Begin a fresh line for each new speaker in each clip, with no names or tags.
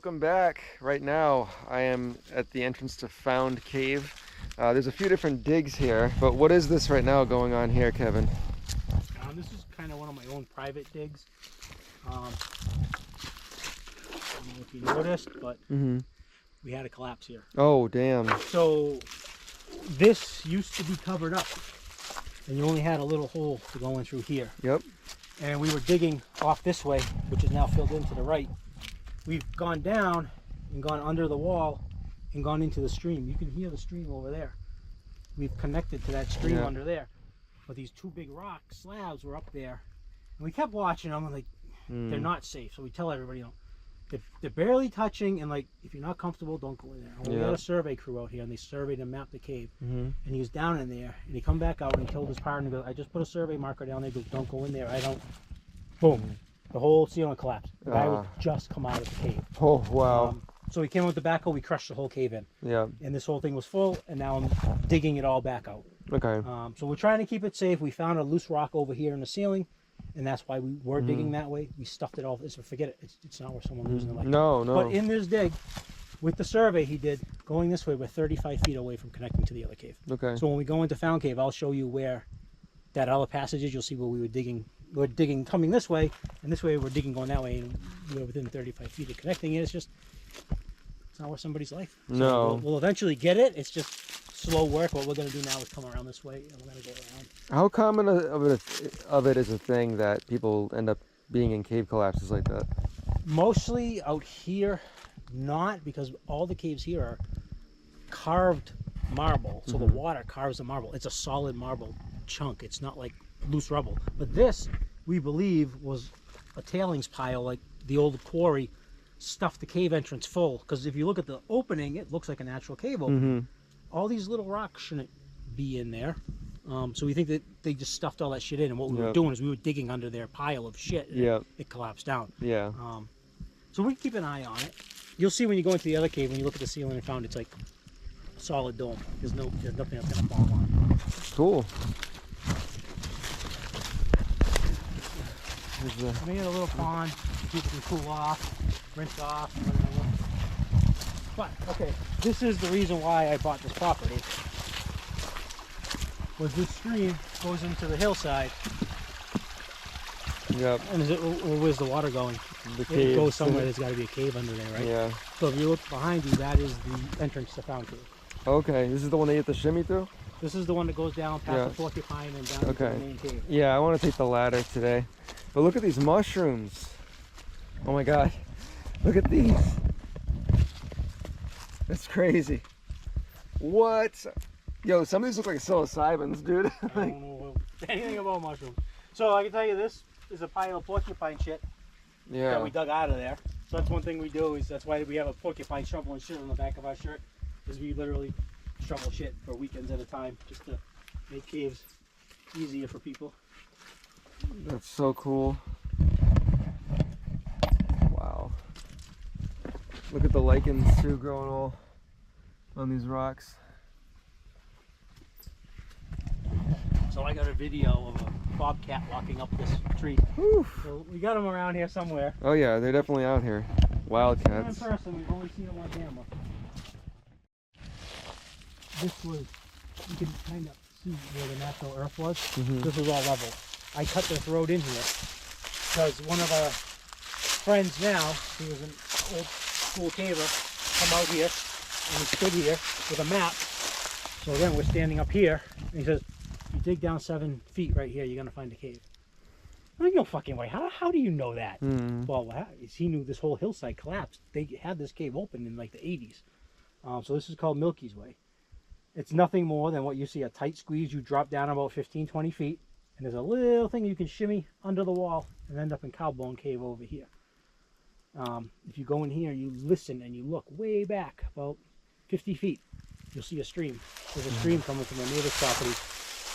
welcome back. Right now I am at the entrance to Found Cave. There's a few different digs here, but what is this right now going on here, Kevin?
This is kind of one of my own private digs. I don't know if you noticed, but we had a collapse here.
Oh, damn.
So this used to be covered up, and you only had a little hole to go in through here.
Yep.
And we were digging off this way, which is now filled in to the right. We've gone down and gone under the wall and gone into the stream. You can hear the stream over there. We've connected to that stream under there. But these two big rock slabs were up there. And we kept watching them, and like, they're not safe. So we tell everybody, you know, they're barely touching, and like, if you're not comfortable, don't go in there. And we had a survey crew out here, and they surveyed and mapped the cave. And he was down in there, and he come back out and he told his partner, he goes, I just put a survey marker down there. He goes, don't go in there. I don't. Boom. The whole ceiling collapsed. The guy would just come out of the cave.
Oh, wow.
So we came with the backhoe, we crushed the whole cave in.
Yeah.
And this whole thing was full, and now I'm digging it all back out.
Okay.
So we're trying to keep it safe. We found a loose rock over here in the ceiling, and that's why we were digging that way. We stuffed it all. So forget it. It's not where someone losing their life.
No.
But in this dig, with the survey he did, going this way, we're 35 feet away from connecting to the other cave.
Okay.
So when we go into Found Cave, I'll show you where that other passage is. You'll see where we were digging. We're digging coming this way, and this way we're digging going that way, and we're within 35 feet of connecting it. It's just, it's not where somebody's life. So
no.
we'll eventually get it. It's just slow work. What we're going to do now is come around this way, and we're going to go around.
How common of it is a thing that people end up being in cave collapses like that?
Mostly out here, not, because all the caves here are carved marble. So the water carves the marble. It's a solid marble chunk. It's not like loose rubble. But this, we believe, was a tailings pile, like the old quarry stuffed the cave entrance full. Because if you look at the opening, it looks like a natural cave opening. All these little rocks shouldn't be in there. So we think that they just stuffed all that shit in, and what we were doing is we were digging under their pile of shit, and it collapsed down.
Yeah.
So we keep an eye on it. You'll see when you go into the other cave, when you look at the ceiling and found it's like a solid dome. There's nothing that's gonna fall on.
Cool.
I made a little pond so people can cool off, rinse off. But okay, this is the reason why I bought this property. Was this stream goes into the hillside.
Yep.
And where's the water going?
The cave.
It goes somewhere. There's got to be a cave under there, right?
Yeah.
So if you look behind you, that is the entrance to Found Cave.
Okay, this is the one that you have to shimmy through?
This is the one that goes down past the porcupine and down to the main cave.
Yeah, I want to take the ladder today. But look at these mushrooms. Oh my god. Look at these. That's crazy. What? Yo, some of these look like psilocybins, dude.
I don't know anything about mushrooms. So I can tell you this is a pile of porcupine shit that we dug out of there. So that's one thing we do, is that's why we have a porcupine shovel and shit on the back of our shirt, is we literally shovel shit for weekends at a time just to make caves easier for people.
That's so cool. Wow. Look at the lichens too growing all on these rocks.
So I got a video of a bobcat walking up this tree.
Whew.
So we got them around here somewhere.
Oh yeah, they're definitely out here. Wildcats.
In person, we've only seen them on camera. This was, you can kind of see where the natural earth was. This was all level. I cut this road in here because one of our friends now, he was an old school caver, come out here and he stood here with a map. So again, we're standing up here, and he says, you dig down 7 feet right here, you're going to find a cave. I'm like, no fucking way. How do you know that? Well, he knew this whole hillside collapsed. They had this cave open in like the 80s. So this is called Milky's Way. It's nothing more than what you see, a tight squeeze. You drop down about 15, 20 feet, and there's a little thing you can shimmy under the wall and end up in Cowbone Cave over here. If you go in here, you listen and you look way back about 50 feet, you'll see a stream. There's a stream coming from a neighbor's property,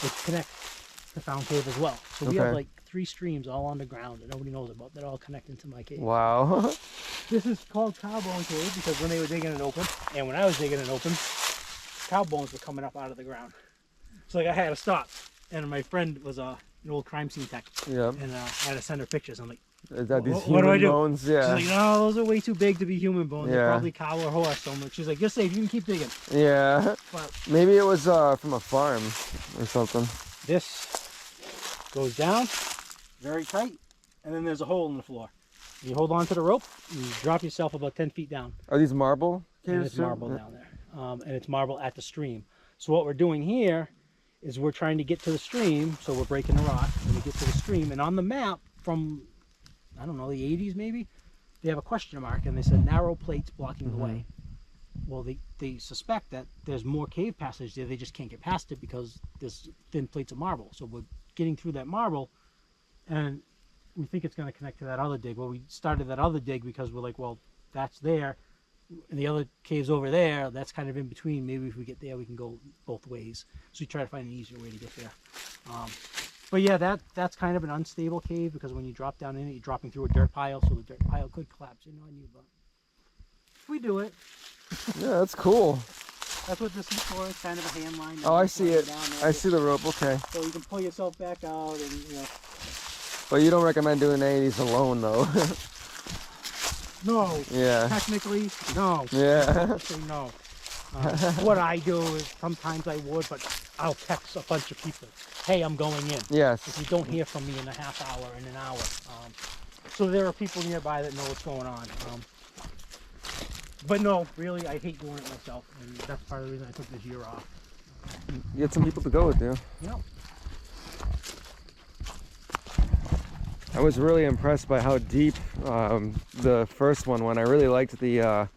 which connects to Found Cave as well. So we have like 3 streams all on the ground that nobody knows about that all connect into my cave.
Wow.
This is called Cowbone Cave because when they were digging it open, and when I was digging it open, cow bones were coming up out of the ground. So like I had to stop. and my friend was an old crime scene tech.
Yeah.
And I had to send her pictures. I'm like,
Is that these
what do I
human
do?
bones? Yeah.
She's like, no, those are way too big to be human bones. They're
Yeah.
probably cow or horse. So I'm like, she's like, you're safe. You can keep digging.
Yeah.
But
Maybe it was from a farm or something.
this goes down very tight, and then there's a hole in the floor. You hold on to the rope, and you drop yourself about 10 feet down.
Are these marble
And
caves?
it's
too?
marble down there. And it's marble at the stream. So what we're doing here is we're trying to get to the stream. So we're breaking the rock and we get to the stream. And on the map from, I don't know, the 80s maybe, they have a question mark and they said narrow plates blocking the way. Well, they suspect that there's more cave passage there. They just can't get past it because there's thin plates of marble. So we're getting through that marble and we think it's going to connect to that other dig. Well, we started that other dig because we're like, well, that's there. And the other cave's over there. That's kind of in between. Maybe if we get there, we can go both ways. So we try to find an easier way to get there. But yeah, that's kind of an unstable cave because when you drop down in it, you're dropping through a dirt pile. So the dirt pile could collapse in on you. But if we do it.
Yeah, that's cool.
That's what this is for. It's kind of a hand line.
Oh, I see it.
Down there.
I see the rope. Okay.
So you can pull yourself back out and, you know.
But you don't recommend doing any of these alone, though.
No.
Yeah.
Technically, no.
Yeah.
Say no. What I do is sometimes I would, but I'll text a bunch of people. Hey, I'm going in.
Yes.
If you don't hear from me in a half hour, in an hour. So there are people nearby that know what's going on. But no, really, I hate doing it myself, and that's part of the reason I took this year off.
You get some people to go with you.
Yep.
I was really impressed by how deep the first one went. I really liked the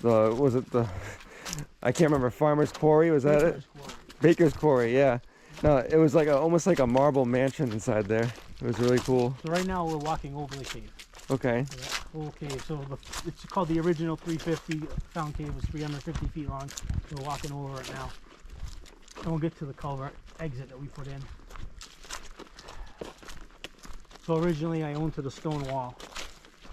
was it the, I can't remember, Farmer's Quarry, was that it? Baker's Quarry, yeah. No, it was like almost like a marble mansion inside there. It was really cool.
So right now we're walking over the cave.
Okay.
Full cave. So it's called the original 350. Found Cave was 350 feet long. We're walking over it now. And we'll get to the culvert exit that we put in. So originally I owned to the stone wall.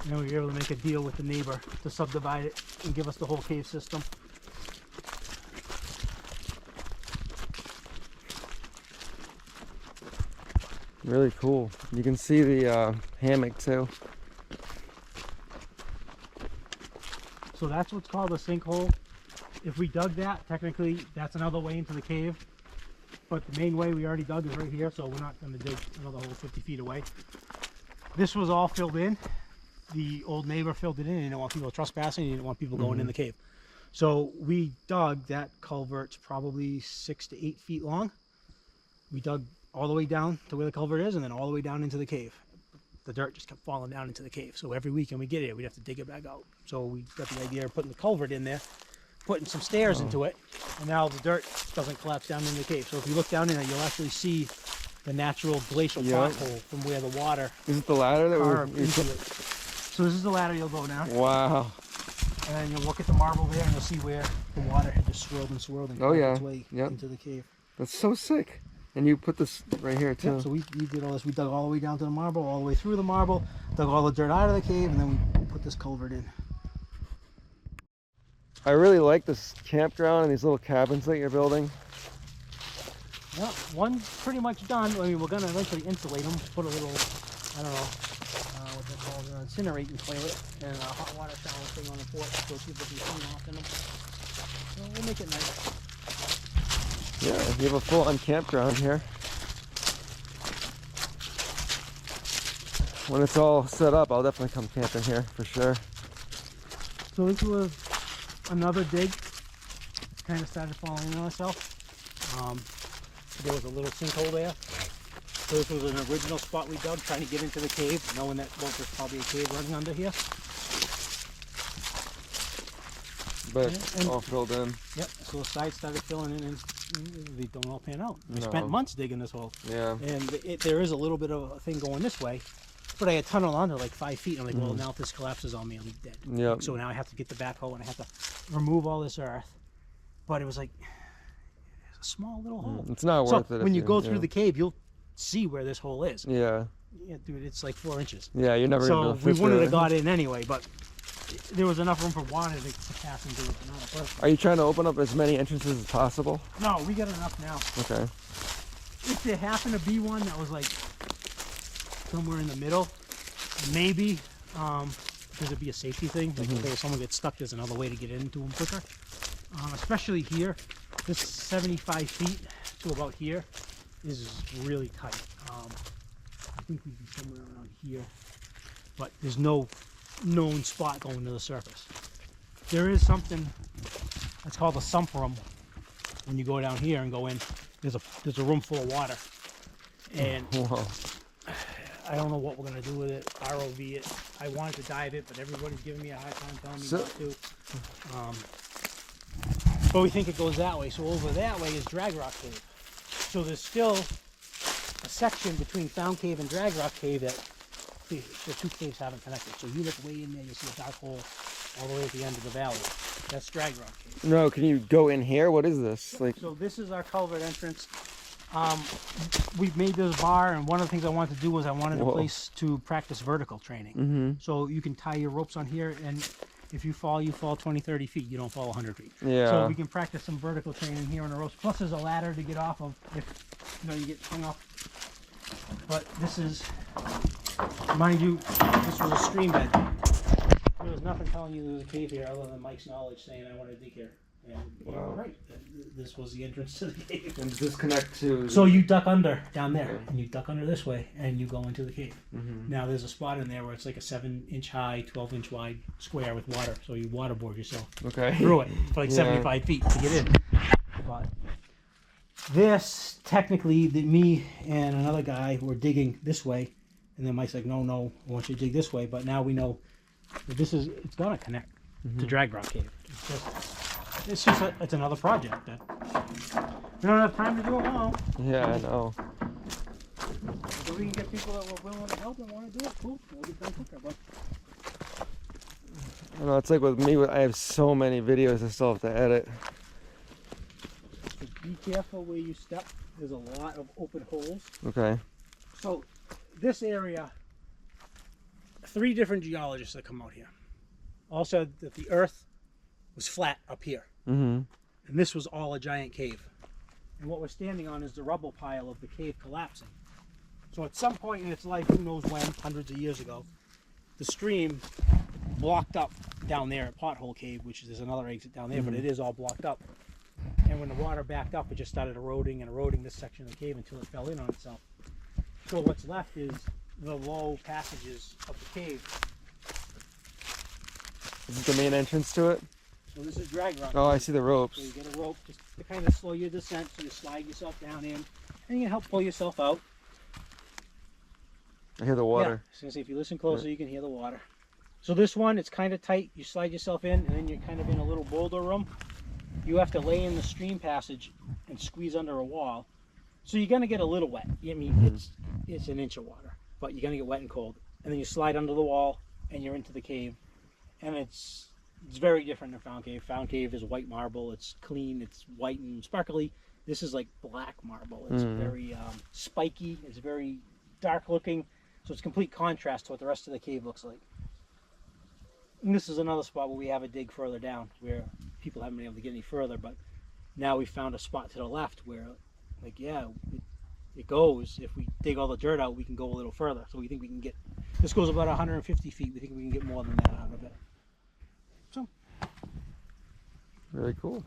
And then we were able to make a deal with the neighbor to subdivide it and give us the whole cave system.
Really cool. You can see the hammock too.
So that's what's called a sinkhole. If we dug that, technically that's another way into the cave. But the main way we already dug is right here, so we're not going to dig another hole 50 feet away. This was all filled in. The old neighbor filled it in. He didn't want people trespassing. He didn't want people going in the cave. So we dug that culvert's probably 6 to 8 feet long. We dug all the way down to where the culvert is and then all the way down into the cave. The dirt just kept falling down into the cave. So every weekend we get here, we'd have to dig it back out. So we got the idea of putting the culvert in there, putting some stairs into it, and now the dirt doesn't collapse down in the cave. So if you look down in it, you'll actually see the natural glacial pothole from where the water
Is it the ladder that
carved
we
into it. So this is the ladder you'll go down.
Wow.
And then you'll look at the marble there and you'll see where the water had just swirled and swirled and carved its way into the cave.
That's so sick. And you put this right here too.
Yep, so we did all this. We dug all the way down to the marble, all the way through the marble, dug all the dirt out of the cave, and then we put this culvert in.
I really like this campground and these little cabins that you're building.
Yeah, one's pretty much done. I mean, we're going to eventually insulate them, put a little, I don't know, what they're called, an incinerating toilet and a hot water shower thing on the porch so people can clean off in them. So we'll make it nice.
Yeah, you have a full-on campground here. When it's all set up, I'll definitely come camping here for sure.
So this was another dig. Kind of started falling in on itself. There was a little sinkhole there. So this was an original spot we dug, trying to get into the cave, knowing that well, there's probably a cave running under here.
But it's all filled in.
Yep, so the sides started filling in and they don't all pan out. I
No.
spent months digging this hole.
Yeah.
And there is a little bit of a thing going this way, but I had tunneled under like 5 feet. I'm like, well, now if this collapses on me, I'm dead.
Yep.
So now I have to get the backhoe and I have to remove all this earth. But it was like, it's a small little hole.
It's not
So
worth it.
when
if
you go through the cave, you'll see where this hole is.
Yeah.
Yeah, dude, it's like 4 inches.
Yeah, you're never
So
gonna
we
fit
wouldn't
through
have
it.
got in anyway, but there was enough room for water to pass into it. But not a person.
Are you trying to open up as many entrances as possible?
No, we got enough now.
Okay.
if there happened to be one that was like somewhere in the middle, maybe, because it'd be a safety thing. Like if someone gets stuck, there's another way to get into them quicker. Especially here, this 75 feet to about here is really tight. I think we'd be somewhere around here, but there's no known spot going to the surface. There is something that's called a sump room. When you go down here and go in, there's a room full of water, and I don't know what we're gonna do with it. ROV it. I wanted to dive it, but everybody's giving me a hard time telling me not to. But we think it goes that way. So over that way is Drag Rock Cave. So there's still a section between Found Cave and Drag Rock Cave that the two caves haven't connected. So you look way in there, you'll see a dark hole all the way at the end of the valley. That's Drag Rock Cave.
No, can you go in here? What is this? Like,
so this is our culvert entrance. We've made this bar, and one of the things I wanted to do was I wanted a place to practice vertical training. So you can tie your ropes on here, and if you fall 20, 30 feet. You don't fall 100 feet.
Yeah.
So we can practice some vertical training here on the ropes. Plus there's a ladder to get off of if you get hung up. But this is, mind you, this was a stream bed. There was nothing telling you there was a cave here other than Mike's knowledge saying I want to dig here. And you were right. This was the entrance to the cave.
and does this connect to?
So you duck under down there, and you duck under this way, and you go into the cave. Now there's a spot in there where it's like a 7-inch high, 12-inch wide square with water. So you waterboard yourself through it for like 75 feet to get in. But this, technically, me and another guy were digging this way, and then Mike's like, no, I want you to dig this way. But now we know that it's gonna connect to Drag Rock Cave. It's another project that we don't have time to do it now.
Yeah, I know.
If we can get people that were willing to help and want to do it, cool. We'll get done quicker. But
I know, it's like with me, I have so many videos I still have to edit.
just be careful where you step. There's a lot of open holes.
Okay.
So this area, 3 different geologists that come out here all said that the earth was flat up here. And this was all a giant cave. And what we're standing on is the rubble pile of the cave collapsing. So at some point in its life, who knows when, hundreds of years ago, the stream blocked up down there at Pothole Cave, which is there's another exit down there, but it is all blocked up. And when the water backed up, it just started eroding and eroding this section of the cave until it fell in on itself. So what's left is the low passages of the cave.
Is this the main entrance to it?
So this is Drag Rock.
Oh, I see the ropes.
So you get a rope just to kind of slow your descent, so you slide yourself down in, and you can help pull yourself out.
I hear the water.
Yeah, I was gonna say, if you listen closer, you can hear the water. So this one, it's kind of tight. You slide yourself in, and then you're kind of in a little boulder room. You have to lay in the stream passage and squeeze under a wall. So you're gonna get a little wet. I mean, it's an inch of water, but you're gonna get wet and cold. And then you slide under the wall, and you're into the cave. And it's very different than Found Cave. Found Cave is white marble. It's clean. It's white and sparkly. This is like black marble. It's very spiky. It's very dark looking. So it's complete contrast to what the rest of the cave looks like. And this is another spot where we have a dig further down, where people haven't been able to get any further. But now we found a spot to the left where, like, yeah, it goes. If we dig all the dirt out, we can go a little further. So we think we can get. This goes about 150 feet. We think we can get more than that out of it. So.
Really cool.